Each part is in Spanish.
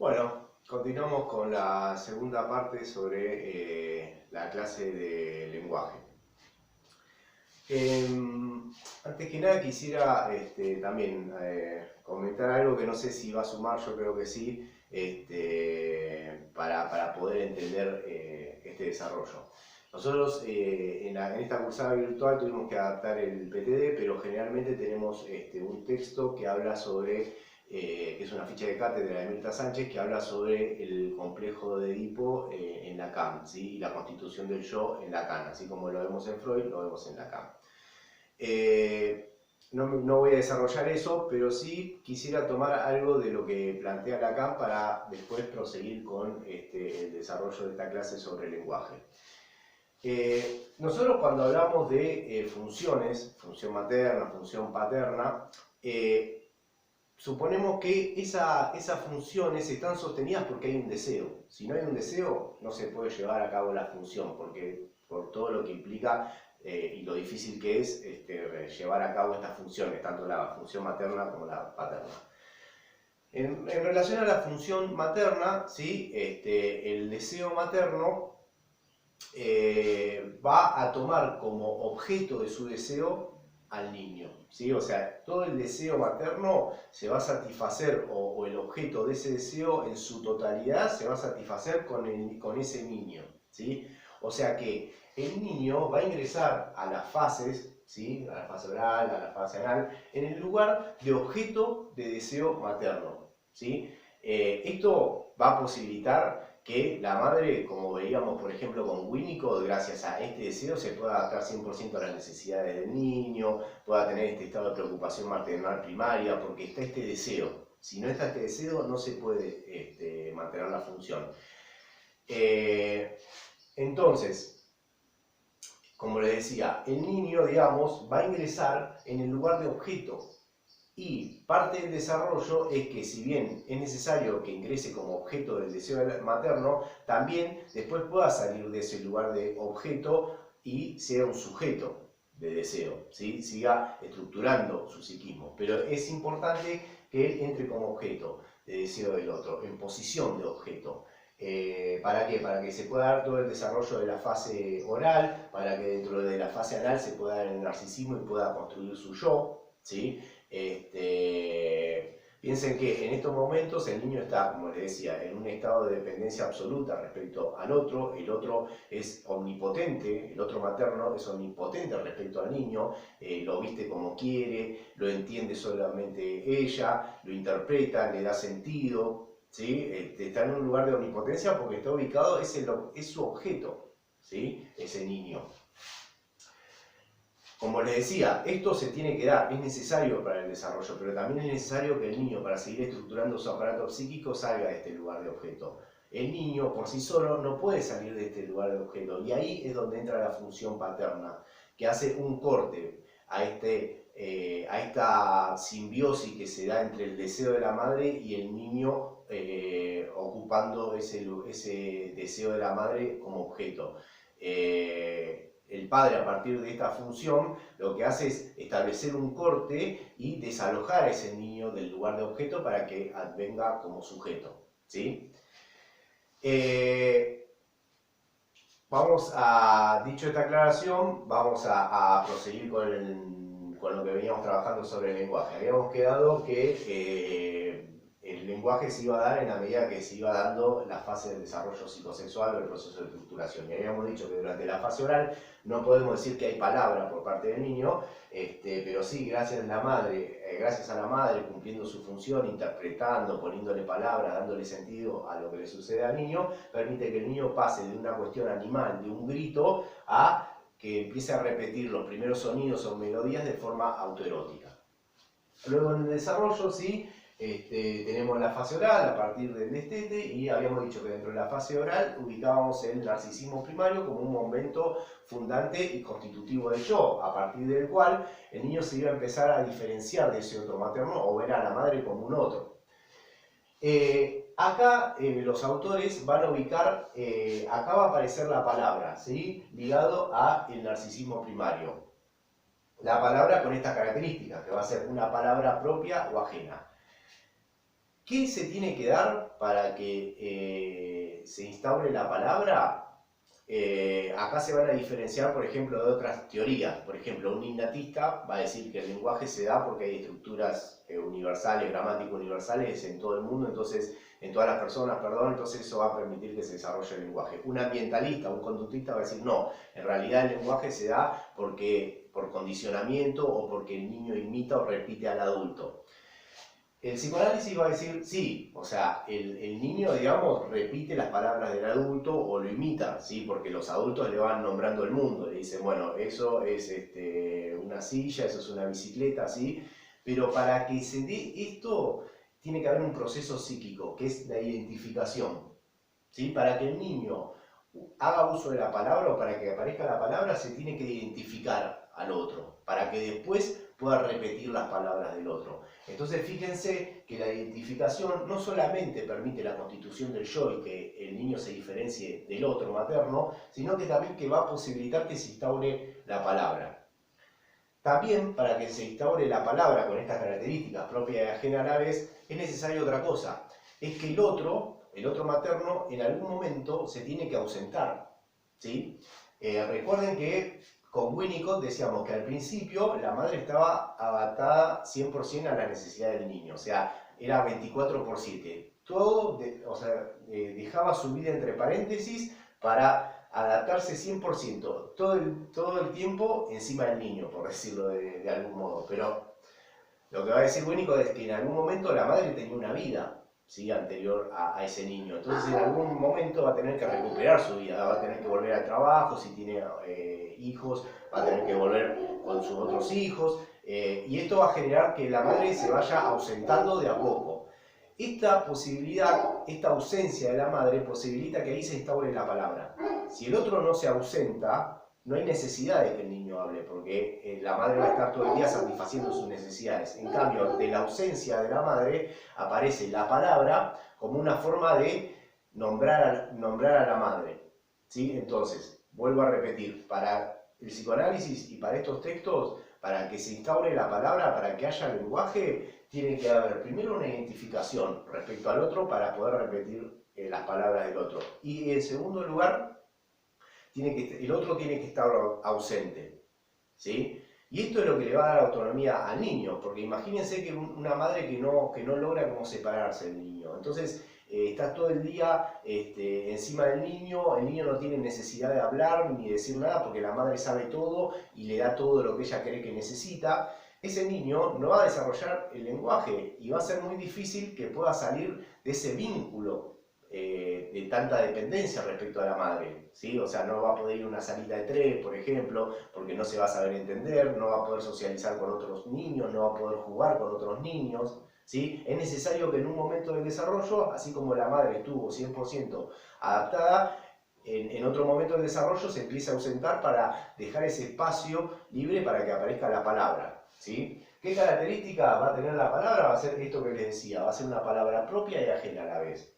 Bueno, continuamos con la segunda parte sobre la clase de lenguaje. Antes que nada quisiera también comentar algo que no sé si va a sumar, yo creo que sí, para poder entender este desarrollo. Nosotros en esta cursada virtual tuvimos que adaptar el PTD, pero generalmente tenemos un texto que habla sobre, que es una ficha de cátedra de Mirta Sánchez, que habla sobre el complejo de Edipo en Lacan, ¿sí? Y la constitución del yo en Lacan, así como lo vemos en Freud, lo vemos en Lacan. No voy a desarrollar eso, pero sí quisiera tomar algo de lo que plantea Lacan para después proseguir con el desarrollo de esta clase sobre el lenguaje. Nosotros cuando hablamos de funciones, función materna, función paterna, suponemos que esas funciones están sostenidas porque hay un deseo. Si no hay un deseo, no se puede llevar a cabo la función, porque por todo lo que implica y lo difícil que es llevar a cabo estas funciones, tanto la función materna como la paterna. En relación a la función materna, ¿sí? El deseo materno va a tomar como objeto de su deseo al niño, ¿sí? O sea, todo el deseo materno se va a satisfacer, o el objeto de ese deseo en su totalidad se va a satisfacer con ese niño, ¿sí? O sea que el niño va a ingresar a las fases, ¿sí? A la fase oral, a la fase anal, en el lugar de objeto de deseo materno, ¿sí? Esto va a posibilitar que la madre, como veíamos por ejemplo con Winnicott, gracias a este deseo se pueda adaptar 100% a las necesidades del niño, pueda tener este estado de preocupación maternal primaria, porque está este deseo. Si no está este deseo, no se puede mantener la función. Entonces, como les decía, el niño, digamos, va a ingresar en el lugar de objeto. Y parte del desarrollo es que si bien es necesario que ingrese como objeto del deseo materno, también después pueda salir de ese lugar de objeto y sea un sujeto de deseo, ¿sí? Siga estructurando su psiquismo. Pero es importante que él entre como objeto de deseo del otro, en posición de objeto. ¿Para qué? Para que se pueda dar todo el desarrollo de la fase oral, para que dentro de la fase anal se pueda dar el narcisismo y pueda construir su yo, ¿sí? Piensen que en estos momentos el niño está, como les decía, en un estado de dependencia absoluta respecto al otro. El otro es omnipotente, el otro materno es omnipotente respecto al niño, lo viste como quiere, lo entiende solamente ella, lo interpreta, le da sentido, ¿sí? Está en un lugar de omnipotencia porque está ubicado, es su objeto, ¿sí? Ese niño. Como les decía, esto se tiene que dar, es necesario para el desarrollo, pero también es necesario que el niño, para seguir estructurando su aparato psíquico, salga de este lugar de objeto. El niño por sí solo no puede salir de este lugar de objeto, y ahí es donde entra la función paterna, que hace un corte a esta simbiosis que se da entre el deseo de la madre y el niño ocupando ese deseo de la madre como objeto. El padre, a partir de esta función, lo que hace es establecer un corte y desalojar a ese niño del lugar de objeto para que advenga como sujeto, ¿sí? Dicho esta aclaración, vamos a proseguir con lo que veníamos trabajando sobre el lenguaje. Habíamos quedado que el lenguaje se iba a dar en la medida que se iba dando la fase del desarrollo psicosexual o el proceso de estructuración. Y habíamos dicho que durante la fase oral no podemos decir que hay palabra por parte del niño, pero sí, gracias a la madre cumpliendo su función, interpretando, poniéndole palabras, dándole sentido a lo que le sucede al niño, permite que el niño pase de una cuestión animal, de un grito, a que empiece a repetir los primeros sonidos o melodías de forma autoerótica. Luego en el desarrollo, sí, tenemos la fase oral a partir del destete, y habíamos dicho que dentro de la fase oral ubicábamos el narcisismo primario como un momento fundante y constitutivo del yo, a partir del cual el niño se iba a empezar a diferenciar de ese otro materno o ver a la madre como un otro. Acá los autores van a ubicar, acá va a aparecer la palabra, ¿sí? Ligado al narcisismo primario. La palabra con estas características, que va a ser una palabra propia o ajena. ¿Qué se tiene que dar para que se instaure la palabra? Acá se van a diferenciar, por ejemplo, de otras teorías. Por ejemplo, un innatista va a decir que el lenguaje se da porque hay estructuras universales, gramáticas universales en todo el mundo, entonces, en todas las personas, perdón, entonces eso va a permitir que se desarrolle el lenguaje. Un ambientalista, un conductista va a decir, no, en realidad el lenguaje se da porque, por condicionamiento o porque el niño imita o repite al adulto. El psicoanálisis va a decir, sí, o sea, el niño, digamos, repite las palabras del adulto o lo imita, ¿sí? Porque los adultos le van nombrando el mundo, le dicen, bueno, eso es una silla, eso es una bicicleta, ¿sí? Pero para que se dé esto, tiene que haber un proceso psíquico, que es la identificación, ¿sí? Para que el niño haga uso de la palabra o para que aparezca la palabra, se tiene que identificar al otro, para que después pueda repetir las palabras del otro. Entonces fíjense que la identificación no solamente permite la constitución del yo y que el niño se diferencie del otro materno, sino que también que va a posibilitar que se instaure la palabra. También para que se instaure la palabra con estas características propias y ajenas a la vez, es necesaria otra cosa, es que el otro materno en algún momento se tiene que ausentar, ¿sí? Recuerden que con Winnicott decíamos que al principio la madre estaba adaptada 100% a la necesidad del niño, o sea, era 24/7. Todo, dejaba su vida entre paréntesis para adaptarse 100%, todo el tiempo encima del niño, por decirlo de algún modo. Pero lo que va a decir Winnicott es que en algún momento la madre tenía una vida, ¿sí? Anterior a ese niño. Entonces en algún momento va a tener que recuperar su vida, va a tener que volver al trabajo, si tiene hijos, va a tener que volver con sus otros hijos, y esto va a generar que la madre se vaya ausentando de a poco. Esta posibilidad, esta ausencia de la madre posibilita que ahí se instaure la palabra. Si el otro no se ausenta, no hay necesidad de que el niño hable, porque la madre va a estar todo el día satisfaciendo sus necesidades. En cambio, de la ausencia de la madre aparece la palabra como una forma de nombrar a la madre, ¿sí? Entonces, vuelvo a repetir, para el psicoanálisis y para estos textos, para que se instaure la palabra, para que haya lenguaje, tiene que haber primero una identificación respecto al otro para poder repetir las palabras del otro. Y en segundo lugar, el otro tiene que estar ausente, ¿sí? Y esto es lo que le va a dar autonomía al niño, porque imagínense que una madre que no logra cómo separarse del niño. Entonces, está todo el día encima del niño, el niño no tiene necesidad de hablar ni de decir nada porque la madre sabe todo y le da todo lo que ella cree que necesita. Ese niño no va a desarrollar el lenguaje y va a ser muy difícil que pueda salir de ese vínculo de tanta dependencia respecto a la madre, ¿sí? O sea, no va a poder ir a una salita de 3, por ejemplo, porque no se va a saber entender, no va a poder socializar con otros niños, no va a poder jugar con otros niños, ¿sí? Es necesario que en un momento del desarrollo, así como la madre estuvo 100% adaptada, en otro momento del desarrollo se empieza a ausentar para dejar ese espacio libre para que aparezca la palabra, ¿sí? ¿Qué característica va a tener la palabra? Va a ser esto que les decía, va a ser una palabra propia y ajena a la vez.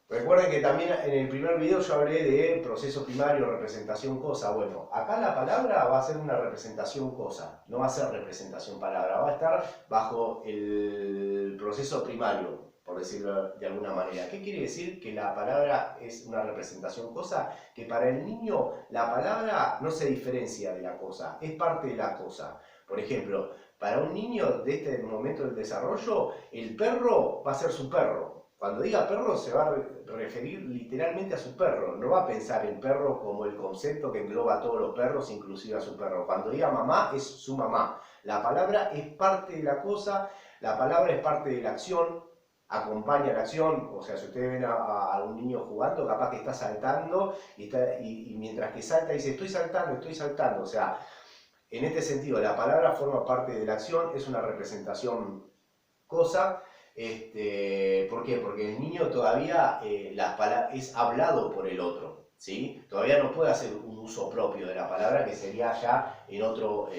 Recuerden que también en el primer video yo hablé de proceso primario, representación cosa. Bueno, acá la palabra va a ser una representación cosa, no va a ser representación palabra, va a estar bajo el proceso primario, por decirlo de alguna manera. ¿Qué quiere decir que la palabra es una representación cosa? Que para el niño la palabra no se diferencia de la cosa, es parte de la cosa. Por ejemplo, para un niño de este momento del desarrollo, el perro va a ser su perro. Cuando diga perro se va a referir literalmente a su perro, no va a pensar el perro como el concepto que engloba a todos los perros, inclusive a su perro. Cuando diga mamá es su mamá. La palabra es parte de la cosa, la palabra es parte de la acción, acompaña la acción. O sea, si ustedes ven a un niño jugando, capaz que está saltando y mientras que salta dice estoy saltando. O sea, en este sentido la palabra forma parte de la acción, es una representación cosa. ¿Por qué? Porque el niño todavía es hablado por el otro, ¿sí? Todavía no puede hacer un uso propio de la palabra, que sería ya en otro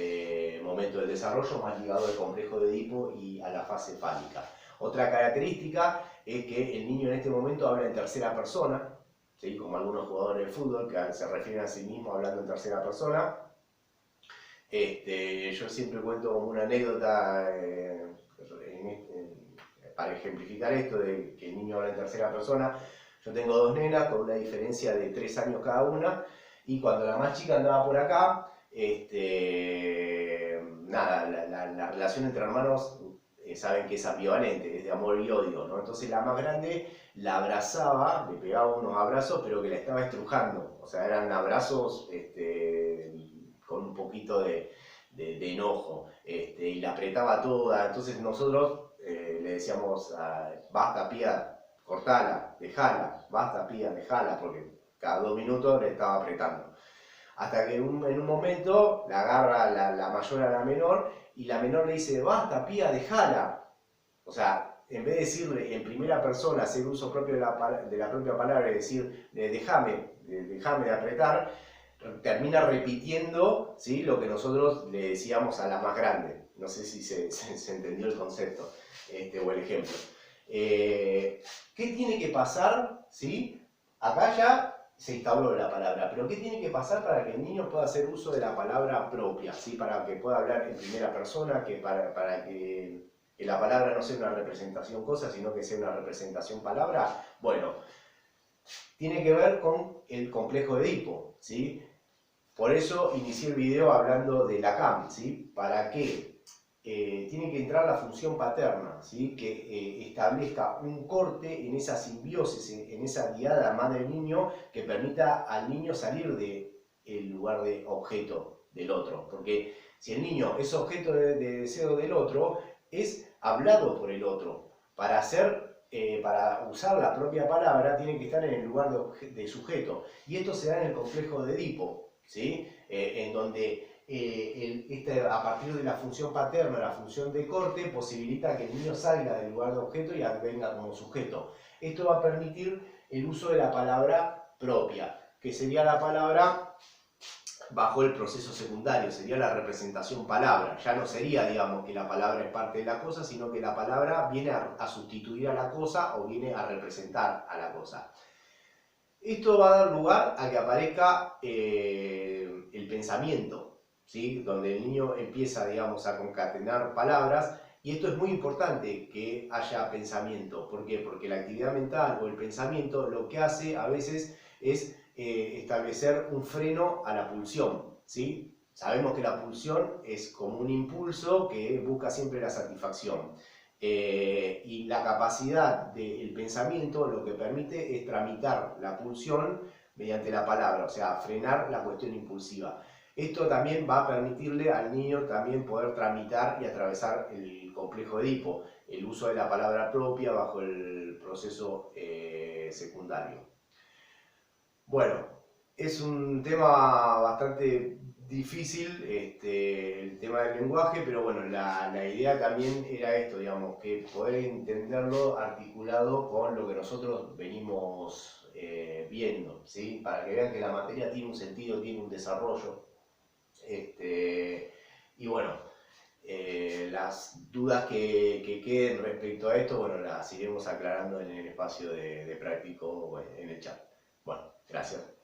momento del desarrollo, más ligado al complejo de Edipo y a la fase fálica. Otra característica es que el niño en este momento habla en tercera persona, ¿sí? Como algunos jugadores de fútbol que se refieren a sí mismos hablando en tercera persona. Yo siempre cuento como una anécdota para ejemplificar esto de que el niño habla en tercera persona, yo tengo dos nenas con una diferencia de 3 años cada una, y cuando la más chica andaba por acá, nada, la relación entre hermanos saben que es ambivalente, es de amor y odio, ¿no? Entonces la más grande la abrazaba, le pegaba unos abrazos, pero que la estaba estrujando, o sea, eran abrazos con un poquito de enojo, y la apretaba toda, entonces nosotros le decíamos, basta pía, cortala, dejala, basta pía, dejala, porque cada 2 minutos le estaba apretando. Hasta que en un momento la agarra la mayor a la menor y la menor le dice, basta pía, dejala. O sea, en vez de decirle en primera persona, hacer uso propio de la propia palabra y decir, déjame de apretar, termina repitiendo, ¿sí?, lo que nosotros le decíamos a la más grande. No sé si se entendió el concepto o el ejemplo. ¿Qué tiene que pasar? ¿Sí? Acá ya se instauró la palabra, pero ¿qué tiene que pasar para que el niño pueda hacer uso de la palabra propia? ¿Sí? Para que pueda hablar en primera persona, para que la palabra no sea una representación cosa, sino que sea una representación palabra. Bueno, tiene que ver con el complejo de Edipo, ¿sí? Por eso inicié el video hablando de Lacan, ¿sí? ¿Para qué? Tiene que entrar la función paterna, ¿sí?, que establezca un corte en esa simbiosis, en esa diada madre-niño, que permita al niño salir del lugar de objeto del otro. Porque si el niño es objeto de deseo del otro, es hablado por el otro. Para usar la propia palabra, tiene que estar en el lugar de sujeto. Y esto se da en el complejo de Edipo, ¿sí? En donde a partir de la función paterna, la función de corte, posibilita que el niño salga del lugar de objeto y venga como sujeto. Esto va a permitir el uso de la palabra propia, que sería la palabra bajo el proceso secundario, sería la representación palabra. Ya no sería, digamos, que la palabra es parte de la cosa, sino que la palabra viene a sustituir a la cosa o viene a representar a la cosa. Esto va a dar lugar a que aparezca el pensamiento, ¿sí?, donde el niño empieza, digamos, a concatenar palabras, y esto es muy importante, que haya pensamiento. ¿Por qué? Porque la actividad mental o el pensamiento lo que hace a veces es establecer un freno a la pulsión, ¿sí? Sabemos que la pulsión es como un impulso que busca siempre la satisfacción. Y la capacidad del pensamiento lo que permite es tramitar la pulsión mediante la palabra, o sea, frenar la cuestión impulsiva. Esto también va a permitirle al niño también poder tramitar y atravesar el complejo de Edipo, el uso de la palabra propia bajo el proceso secundario. Bueno, es un tema bastante difícil, el tema del lenguaje, pero bueno, la idea también era esto, digamos, que poder entenderlo articulado con lo que nosotros venimos viendo, ¿sí? Para que vean que la materia tiene un sentido, tiene un desarrollo. Y bueno, las dudas que queden respecto a esto, bueno, las iremos aclarando en el espacio de práctico en el chat. Bueno, gracias.